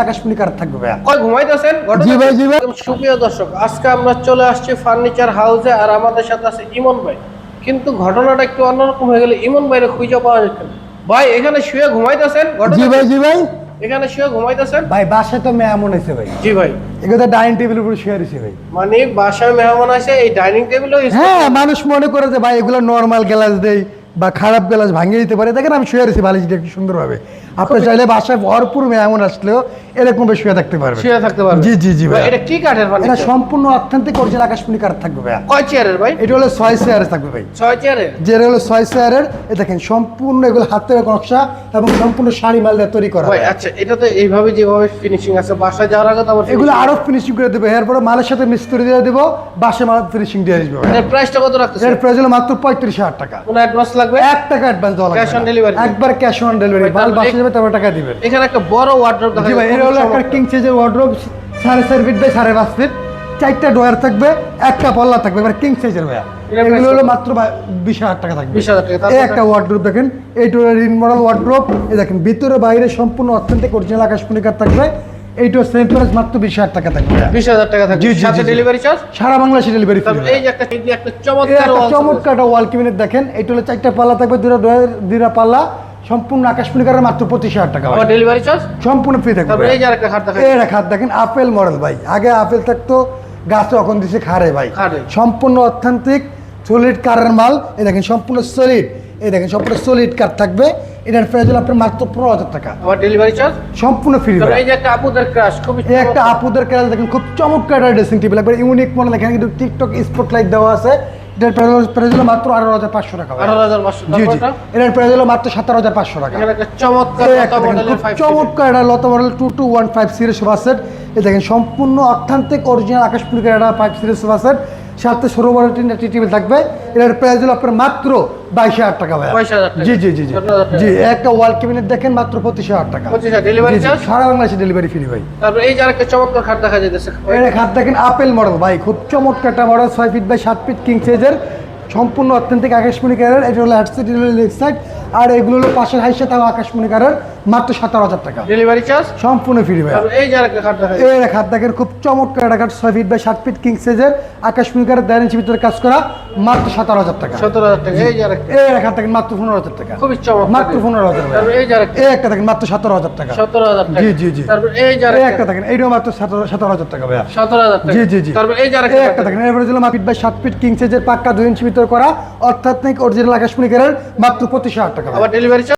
আকাশমণি কার থাকবে ভাইয়া। কয় ঘুমাইতেছেন? জি ভাই, জি ভাই। সুপ্রিয় দর্শক, আজকে আমরা চলে আসছি ফার্নিচার হাউসে, আর আমাদের সাথে আছে ইমন ভাই। কিন্তু ঘটনাটা একটু অন্যরকম হয়ে গেল, ইমন ভাইরে খুঁজে পাওয়া যাচ্ছে না। ভাই এখানে শুয়ে ঘুমাইতেছেন? জি ভাই, জি ভাই। এখানে শুয়ে ঘুমাইতেছেন? ভাই বাসায় তো মেহমান হয়েছে ভাই। জি ভাই। এগুলো ডাইনিং টেবিলের উপর শুয়ে রয়েছে ভাই। মানে বাসায় মেহমান আছে, এই ডাইনিং টেবিলও হ্যাঁ, মানুষ মনে করে যে ভাই এগুলো নর্মাল গ্লাস দেই বা খারাপ গ্লাস ভাঙিয়ে দিতে পারে। দেখেন আমি শুয়ে রয়েছি বালিশটা একটু সুন্দরভাবে। আপনি চাইলে বাসায় ভরপুর মেহমান আসলেও এরকম ভাবে শুয়ে থাকতে পারবে। শুয়ে থাকতে পারবে? জি জি জি ভাই। এটা কি কাঠের এটা ফার্নিচার? সম্পূর্ণ অথেন্টিক অরিজিনাল আকাশমণি কাঠ থাকবে ভাই। কয় চেয়ারের ভাই? এটা হলো 6 চেয়ারের থাকবে ভাই। 6 চেয়ারের? যে হলো 6 চেয়ারের। এ দেখেন সম্পূর্ণ এগুলো হাতের নকশা এবং সম্পূর্ণ শাড়ি মাল দিয়ে তৈরি করা। ভাই আচ্ছা, এটা তো এইভাবে যেভাবে ফিনিশিং আছে, বাসায় যাওয়ার আগে তো আবার এগুলো আরো ফিনিশিং করে দেবে। এরপরে মালের সাথে মিস্ত্রি দিয়ে দেবো, বাসে মাল ফিনিশিং দিয়ে দিবে। এর প্রাইসটা কত রাখতেছেন? এর প্রাইস হলো মাত্র 35,000 টাকা। কোনো অ্যাডভান্স লাগবে? 1 টাকা অ্যাডভান্স দেওয়া লাগবে। Cash on delivery? একবার ক্যাশ অন ডেলিভারি। মাল বাসে যাবে তারপর টাকা দিবেন। এখানে একটা বড় ওয়ার্ডরোব দেখা জি ভাই, এটা হলো একটা কিং সাইজের ওয়ার্ডরোব, 4.5 ফিট বাই 5.5 ফিট, 4টা ডয়ার থাকবে, একটা পাল্লা থাকবে। এবার কিং সাইজের ভাইয়া। এগুলো হলো মাত্র 20,000 টাকা থাকবে। 20,000 টাকা। এই একটা ওয়ার্ডরোব দেখেন, এইটা হলো রিন মডেল ওয়ার্ডরোব। এই দেখেন ভিতরে বাইরে সম্পূর্ণ অথেন্টিক অরিজিনাল আকাশমণি কাঠ থাকবে। এইটা সেম প্রাইস মাত্র 20,000 টাকা থাকবে। 20,000 টাকা থাকবে। জি, জি, সাথে জি, জি। Delivery charge? সারা বাংলাদেশে ডেলিভারি ফ্রি। তারপর এই যে একটা চমৎকার wall চমৎকার ওয়াল ক্যাবিনেট দেখেন, এইটা হলো 4টা পাল্লা থাকবে, দুইটা পাল্লা, সম্পূর্ণ আকাশমণি কাঠের মাত্র 25,000 টাকা। আবার ডেলিভারি চার্জ সম্পূর্ণ ফ্রি থাকবে। তারপর এই যে আরেকটা খাট দেখা এই খাট দেখেন, আপেল মডেল ভাই। আগে আপেল থাকতো, গাছে এখন দিছে খারে ভাই। খাড়ে। সম্পূর্ণ অথেন্টিক সলিড কারের মাল। এই দেখেন সম্পূর্ণ সলিড। এই দেখেন সম্পূর্ণ সলিড কার থাকবে। এটার প্রাইস হলো আপনার মাত্র 15,000 টাকা। আবার ডেলিভারি চার্জ সম্পূর্ণ ফ্রি। তারপর এই যে একটা আপুদের ক্রাশ, খুবই এই একটা আপুদের কাজ দেখেন, খুব চমৎকার একটা ড্রেসিং টেবিল, একবার ইউনিক মডেল। এখানে কিন্তু টিকটক স্পটলাইট দেওয়া আছে। এটার প্রাইস হলো মাত্র 18,500 টাকা ভাই। 18,500। জি জি। তারপরটা এটার প্রাইস হলো মাত্র 17,500 টাকা। এখানে একটা চমৎকার এই লতা একটা দেখেন, মডেলের খুব 5 চমৎকার একটা লতা মডেল 2215 সিরিজ সোফা সেট। এই দেখেন সম্পূর্ণ অথেন্টিক অরিজিনাল আকাশমণি কাঠের একটা 5 সিরিজ সোফা সেট, সাথে সরু বড় টি টেবিল থাকবে। এটার প্রাইস হলো আপনার মাত্র 22,000 টাকা ভাই। 22,000 টাকা। জি জি জি জি 17,000 টাকা। জি। একটা ওয়াল ক্যাবিনেট দেখেন মাত্র 25,000 টাকা। 25,000 ডেলিভারি জি, জি, চার্জ? সারা বাংলাদেশে ডেলিভারি ফ্রি ভাই। তারপর এই যে আরেকটা চমৎকার খাট দেখা যাইতেছে। এটা খাট দেখেন আপেল মডেল ভাই, খুব চমৎকার একটা model, 6 feet by 7 feet king সাইজের, সম্পূর্ণ অথেন্টিক আকাশমণি কাঠের। এটা হলো হেড সাইড, এটা হলো লেগ সাইড, আর এগুলো হলো পাশের হাইসে তাও আকাশমণি কাঠের, মাত্র 17,000 টাকা। Delivery charge? সম্পূর্ণ ফ্রি ভাই। তারপর এই যে আরেকটা খাট দেখা এই খাট দেখেন, খুব চমৎকার একটা খাট, 6 ফিট বাই 7 ফিট কিং সাইজের, আকাশমণি কাঠের, 1.5 ইঞ্চি ভিতরে কাজ করা, মাত্র 17,000 টাকা। 17,000 টাকা। এই যে আরেকটা এই খাট দেখেন মাত্র 15,000 টাকা। খুবই চমৎকার, মাত্র 15,000 ভাই। তারপর এই যে আরেকটা এই একটা দেখেন মাত্র 17,000 টাকা। 17,000 টাকা। জি, জি, জি। তারপর এই যে এই আরেকটা একটা দেখেন, এইটাও মাত্র 17,000 টাকা ভাইয়া। 17,000 টাকা। জি, জি, জি। তারপর এই যে এই আরেকটা একটা দেখেন, এরপরে ছিল 5 ফিট বাই 7 ফিট কিং সাইজের, পাক্কা 2 ইঞ্চি ভিতরে করা, অর্থাৎ অরিজিনাল আকাশমণি কাঠের, মাত্র 25,000 টাকা। আবার ডেলিভারি চার্জ?